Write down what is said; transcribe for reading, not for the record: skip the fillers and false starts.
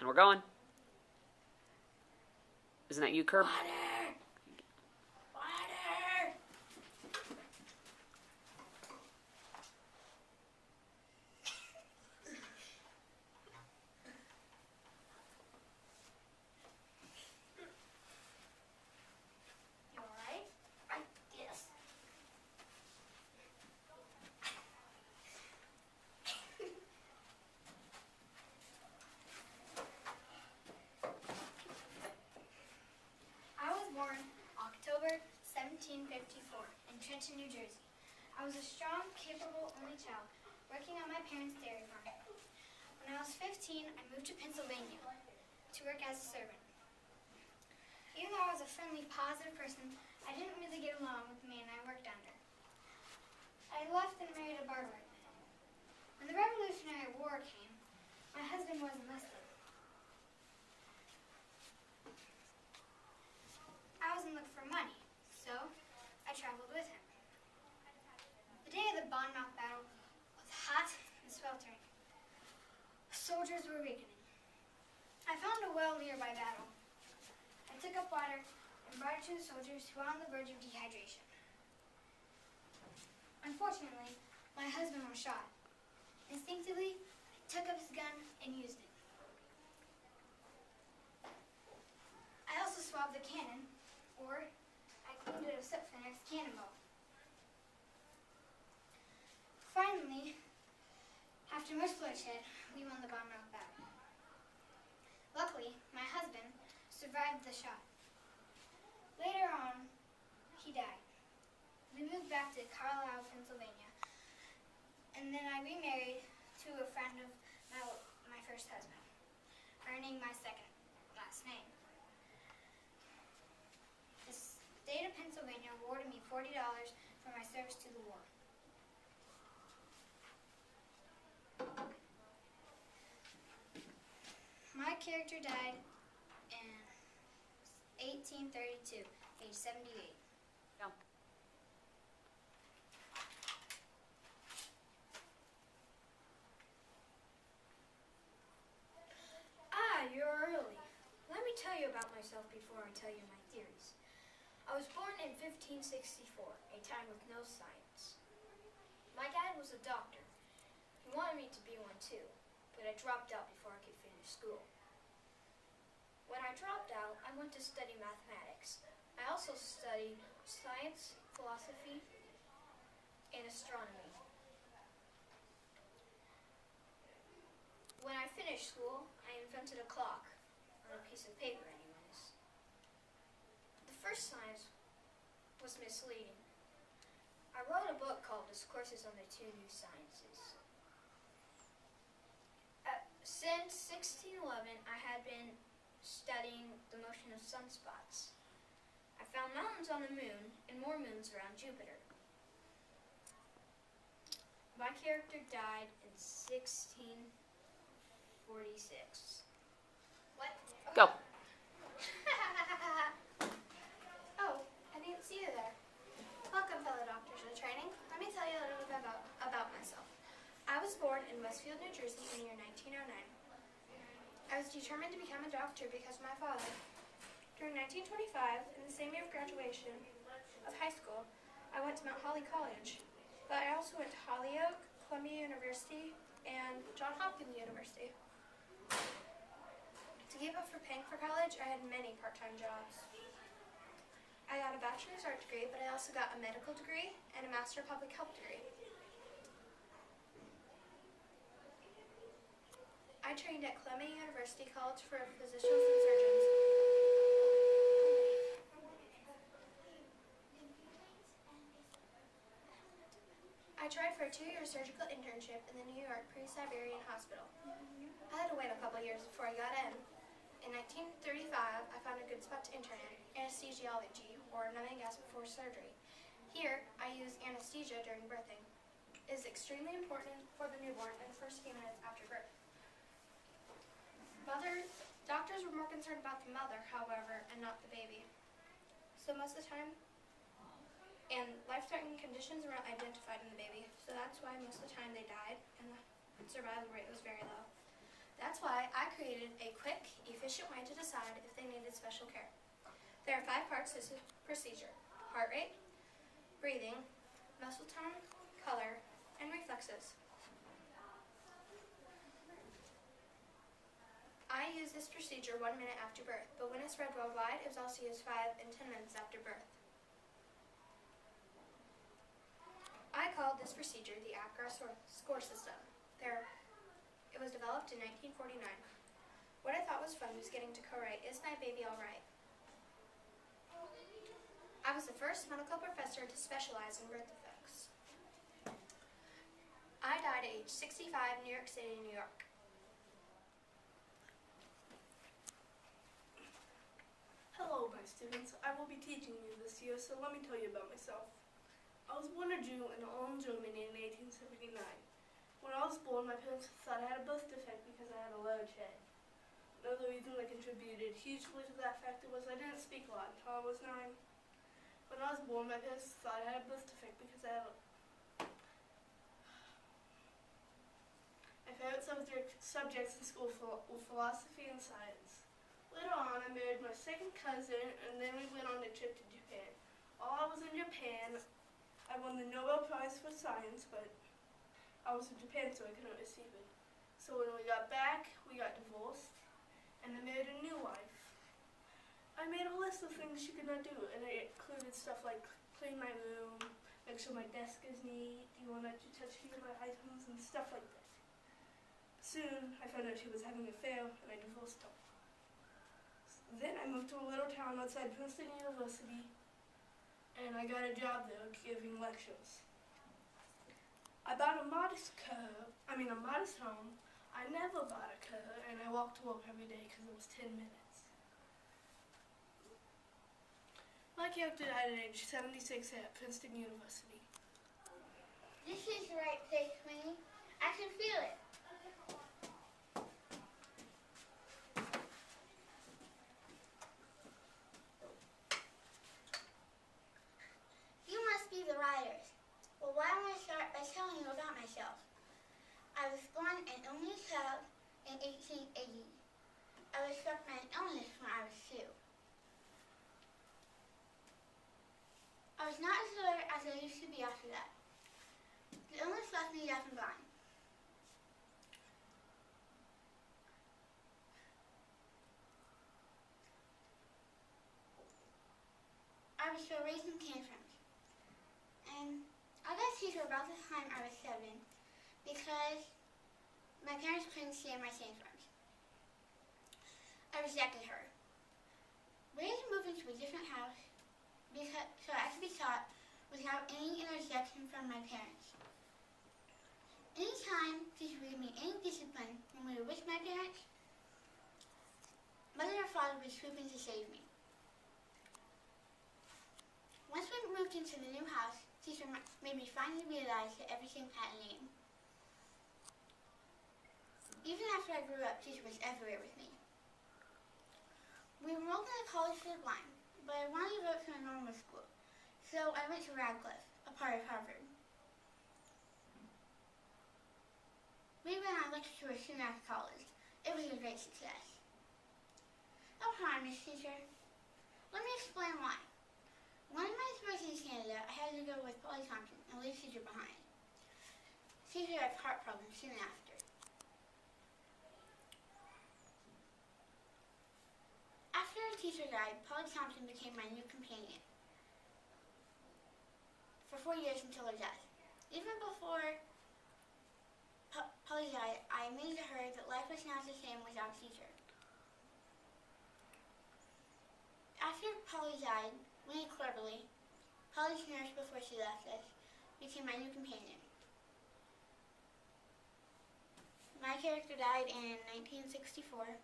And we're going. Isn't that you, Curb? Water! Water! You alright? Yes. I was born October 1754 in Trenton, New Jersey. I was a strong, capable only child, working on my parents' dairy farm. When I was 15, I moved to Pennsylvania to work as a servant. Even though I was a friendly, positive person, I didn't really get along with the man I worked under. I left and married a barber. When the Revolutionary War came, my husband was enlisted. I was in look for money, so I traveled with him. The day of the Monmouth battle was hot and sweltering. Soldiers were weakening. I found a well nearby battle. I took up water and brought it to the soldiers who were on the verge of dehydration. Unfortunately, my husband was shot. Instinctively, I took up his gun and used it. I also swabbed the cannon, or I cleaned it up for the next cannonball. Finally, after much bloodshed, we won the Monmouth battle. Luckily, my husband survived the shot. Later on, he died. We moved back to Carlisle, Pennsylvania, and then I remarried to a friend of my first husband, earning my second last name. The state of Pennsylvania awarded me $40 for my service to the war. My character died in 1832, age 78. Yeah. You're early. Let me tell you about myself before I tell you my theories. I was born in 1564, a time with no science. My dad was a doctor. He wanted me to be one too, but I dropped out before I could finish school. When I dropped out, I went to study mathematics. I also studied science, philosophy, and astronomy. When I finished school, I invented a clock, on a piece of paper anyways. The first science was misleading. I wrote a book called Discourses on the Two New Sciences. Since 1611, I had been studying the motion of sunspots. I found mountains on the moon and more moons around Jupiter. My character died in 1646. What? Go. Oh, I didn't see you there. Welcome, fellow doctors in training. Let me tell you a little bit about myself. I was born in Westfield, New Jersey in the year 1909. I was determined to become a doctor because of my father. During 1925, in the same year of graduation of high school, I went to Mount Holly College. But I also went to Holyoke, Columbia University, and Johns Hopkins University. To keep up for paying for college, I had many part-time jobs. I got a bachelor's art degree, but I also got a medical degree and a master of public health degree. I trained at Columbia University College for Physicians and Surgeons. I tried for a 2-year surgical internship in the New York Pre-Siberian Hospital. I had to wait a couple years before I got in. In 1935, I found a good spot to intern in, anesthesiology, or numbing gas before surgery. Here, I use anesthesia during birthing. It is extremely important for the newborn in the first few minutes after birth. Doctors were more concerned about the mother, however, and not the baby. So most of the time, and life-threatening conditions weren't identified in the baby, so that's why most of the time they died, and the survival rate was very low. That's why I created a quick, efficient way to decide if they needed special care. There are 5 parts to this procedure: heart rate, breathing, muscle tone, color, and reflexes. I use this procedure 1 minute after birth, but when it's read worldwide, it was also used 5 and 10 minutes after birth. I called this procedure the Apgar score system. It was developed in 1949. What I thought was fun was getting to co-write "Is My Baby Alright?" I was the first medical professor to specialize in birth defects. I died at age 65 in New York City, New York. Hello, my students. I will be teaching you this year, so let me tell you about myself. I was born a Jew in Ulm, Germany in 1879. When I was born, my parents thought I had a birth defect because I had a large head. Another reason that contributed hugely to that factor was I didn't speak a lot until I was 9. When I was born, my parents thought I had a birth defect because I had my favorite subjects in school were philosophy and science. Later on, I married my second cousin, and then we went on a trip to Japan. While I was in Japan, I won the Nobel Prize for Science, but I was in Japan, so I couldn't receive it. So when we got back, we got divorced, and I married a new wife. I made a list of things she could not do, and it included stuff like clean my room, make sure my desk is neat, you won't let you touch any of my items, and stuff like that. Soon, I found out she was having an affair, and I divorced her. Then I moved to a little town outside Princeton University, and I got a job there giving lectures. I bought a modest home. I never bought a car, and I walked to work every day because it was 10 minutes. My character died at age 76 at Princeton University. This is the right place, Winnie. I can feel it. You must be the writers. Well, why don't I start by telling you about myself? I was born an only child in 1880. I was struck by an illness when I was 2. I was not as alert as I used to be after that. The illness left me deaf and blind. I was still raising tantrums. And I got teacher about the time I was 7 because my parents couldn't stand my tantrums. I rejected her. We had to move into a different house so I could be taught without any interjection from my parents. Anytime teacher would give me any discipline when we were with my parents, mother or father would swoop in to save me. Once we moved into the new house, teacher made me finally realize that everything had a name. Even after I grew up, teacher was everywhere with me. We enrolled in a college for the blind, but I wanted to go to a normal school, so I went to Radcliffe, a part of Harvard. We went on lecture tour soon after college. It was a great success. Oh, hi, Miss Teacher. Let me explain why. One of my tours in Canada, I had to go with Polly Thompson and leave teacher behind. Teacher had heart problems soon after. After our teacher died, Polly Thompson became my new companion for 4 years until her death. Even before Polly died, I admitted to her that life was not the same without teacher. After Polly died, Winnie Cleverly, Polly's nurse before she left us, became my new companion. My character died in 1964.